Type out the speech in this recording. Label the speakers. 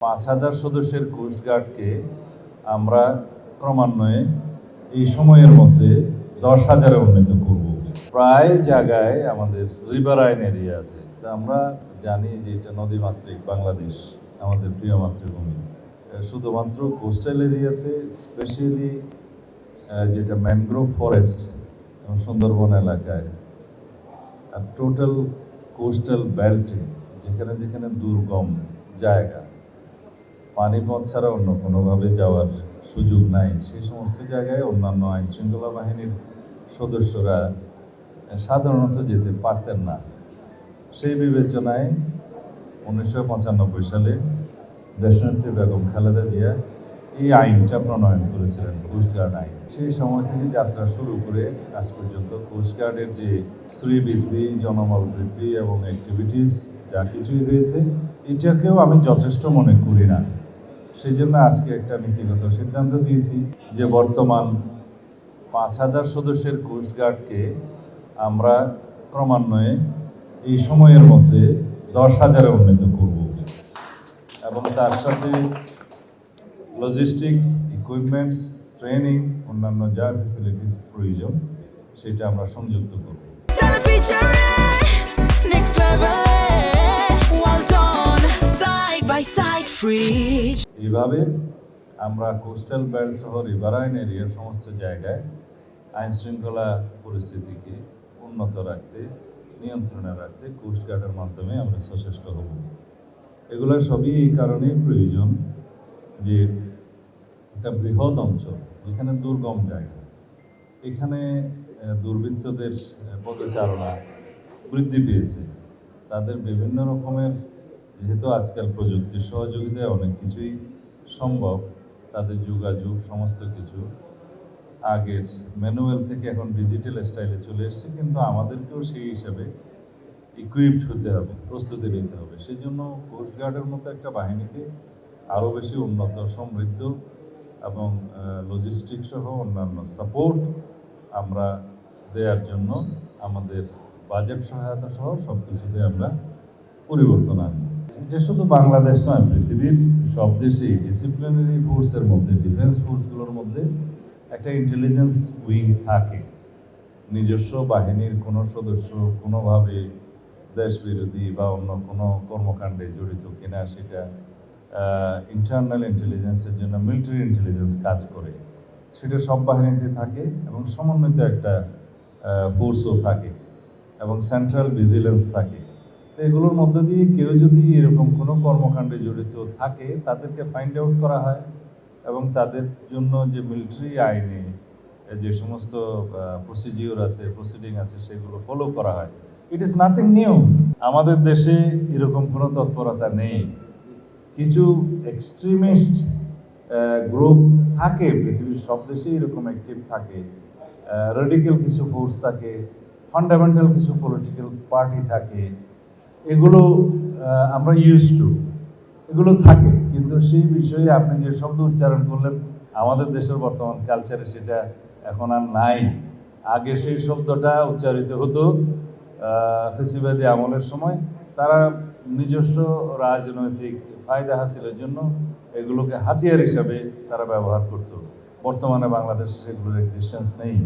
Speaker 1: 5,000 সদস্যের কোস্টগার্ডকে আমরা ক্রমান্বয়ে এই সময়ের মধ্যে 10,000-এ উন্নীত করব। প্রায় জায়গায় আমাদের রিভারাইন এরিয়া আছে, তা আমরা জানি যে এটা নদীমাতৃক বাংলাদেশ, আমাদের প্রিয় মাতৃভূমি। শুধুমাত্র কোস্টাল এরিয়াতে স্পেশালি যেটা ম্যানগ্রোভ ফরেস্ট এবং সুন্দরবন এলাকায় আর টোটাল কোস্টাল বেল্টে যেখানে যেখানে দুর্গম জায়গা, পানিপথ ছাড়া অন্য কোনোভাবে যাওয়ার সুযোগ নাই, সেই সমস্ত জায়গায় অন্যান্য আইনশৃঙ্খলা বাহিনীর সদস্যরা সাধারণত যেতে পারতেন না। সেই বিবেচনায় 1995 সালে দেশনেত্রী বেগম খালেদা জিয়া এই আইনটা প্রণয়ন করেছিলেন, কোস্টগার্ড আইন। সেই সময় থেকে যাত্রা শুরু করে আজ পর্যন্ত কোস্টগার্ডের যে শ্রীবৃদ্ধি, জনবল বৃদ্ধি এবং অ্যাক্টিভিটিস যা কিছুই হয়েছে, এটাকেও আমি যথেষ্ট মনে করি না। সেই জন্য আজকে একটা নীতিগত সিদ্ধান্ত দিয়েছি যে বর্তমান 5,000 সদস্যের কোস্টগার্ডকে আমরা ক্রমান্বয়ে এই সময়ের মধ্যে 10,000-এ উন্নীত করব এবং তার সাথে লজিস্টিক, ইকুইপমেন্টস, ট্রেনিং, অন্যান্য যা ফ্যাসিলিটিস প্রয়োজন সেটা আমরা সংযুক্ত করব। এইভাবে আমরা কোস্টাল বেল্ট সহ রিভারাইন এরিয়ার সমস্ত জায়গায় আইন শৃঙ্খলা পরিস্থিতিকে উন্নত রাখতে, নিয়ন্ত্রণে রাখতে কোস্টগার্ডের মাধ্যমে আমরা সচেষ্ট হব। এগুলো সবই এই কারণেই প্রয়োজন যে একটা বৃহৎ অঞ্চল যেখানে দুর্গম জায়গা, এখানে দুর্বৃত্তদের পদচারণা বৃদ্ধি পেয়েছে। তাদের বিভিন্ন রকমের, যেহেতু আজকাল প্রযুক্তির সহযোগিতায় অনেক কিছুই সম্ভব, তাদের যোগাযোগ সমস্ত কিছু আগের ম্যানুয়াল থেকে এখন ডিজিটাল স্টাইলে চলে এসছে, কিন্তু আমাদেরকেও সেই হিসাবে ইকুইপড হতে হবে, প্রস্তুতি নিতে হবে। সেই জন্য কোস্টগার্ডের মতো একটা বাহিনীকে আরও বেশি উন্নত, সমৃদ্ধ এবং লজিস্টিক সহ অন্যান্য সাপোর্ট আমরা দেওয়ার জন্য আমাদের বাজেট সহায়তা সহ সব কিছুতে আমরা পরিবর্তন আনব। এটা শুধু বাংলাদেশ নয়, পৃথিবীর সব দেশেই ডিসিপ্লিনারি ফোর্সের মধ্যে, ডিফেন্স ফোর্সগুলোর মধ্যে একটা ইন্টেলিজেন্স উইং থাকে। নিজস্ব বাহিনীর কোনো সদস্য কোনোভাবে দেশবিরোধী বা অন্য কোনো কর্মকাণ্ডে জড়িত কিনা সেটা ইন্টারনাল ইন্টেলিজেন্সের জন্য মিলিটারি ইন্টেলিজেন্স কাজ করে, সেটা সব বাহিনীতে থাকে এবং সমন্বিত একটা ফোর্সও থাকে এবং সেন্ট্রাল ভিজিলেন্স থাকে। তো এগুলোর মধ্য দিয়ে কেউ যদি এরকম কোনো কর্মকাণ্ডে জড়িত থাকে তাদেরকে ফাইন্ড আউট করা হয় এবং তাদের জন্য যে মিলিটারি আইনে যে সমস্ত প্রসিডিওর আছে, প্রসিডিং আছে, সেগুলো ফলো করা হয়। It is nothing new. আমাদের দেশে এরকম কোনো তৎপরতা নেই। কিছু এক্সট্রিমিস্ট গ্রুপ থাকে, পৃথিবীর সব দেশেই এরকম অ্যাক্টিভ থাকে, রেডিক্যাল কিছু ফোর্স থাকে, ফান্ডামেন্টাল কিছু পলিটিক্যাল পার্টি থাকে, এগুলো আমরা ইউজ টু, এগুলো থাকে। কিন্তু সেই বিষয়ে আপনি যে শব্দ উচ্চারণ করলেন, আমাদের দেশের বর্তমান কালচারে সেটা এখন আর নাই। আগে সেই শব্দটা উচ্চারিত হতো ফেসিবাদী আমলের সময়, তারা নিজস্ব রাজনৈতিক ফায়দা হাসিলের জন্য এগুলোকে হাতিয়ার হিসাবে তারা ব্যবহার করত। বর্তমানে বাংলাদেশে সেগুলোর এক্সিস্টেন্স নেই।